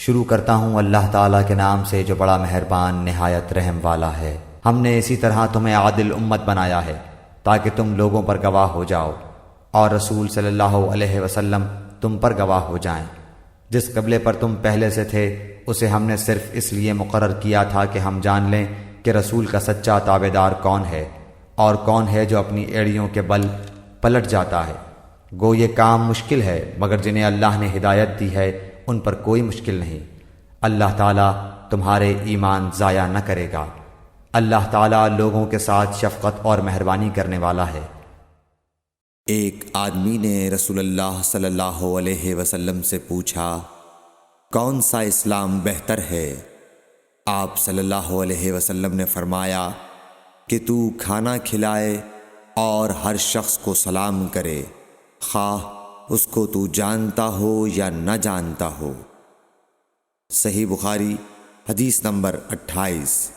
شروع کرتا ہوں اللہ تعالیٰ کے نام سے جو بڑا مہربان نہایت رحم والا ہے۔ ہم نے اسی طرح تمہیں عادل امت بنایا ہے تاکہ تم لوگوں پر گواہ ہو جاؤ اور رسول صلی اللہ علیہ وسلم تم پر گواہ ہو جائیں۔ جس قبلے پر تم پہلے سے تھے اسے ہم نے صرف اس لیے مقرر کیا تھا کہ ہم جان لیں کہ رسول کا سچا تابعدار کون ہے اور کون ہے جو اپنی ایڑیوں کے بل پلٹ جاتا ہے۔ گو یہ کام مشکل ہے مگر جنہیں اللہ نے ہدایت دی ہے ان پر کوئی مشکل نہیں۔ اللہ تعالیٰ تمہارے ایمان ضائع نہ کرے گا۔ اللہ تعالیٰ لوگوں کے ساتھ شفقت اور مہربانی کرنے والا ہے۔ ایک آدمی نے رسول اللہ صلی اللہ علیہ وسلم سے پوچھا، کون سا اسلام بہتر ہے؟ آپ صلی اللہ علیہ وسلم نے فرمایا کہ تو کھانا کھلائے اور ہر شخص کو سلام کرے، خواہ اس کو تو جانتا ہو یا نہ جانتا ہو۔ صحیح بخاری حدیث نمبر 28۔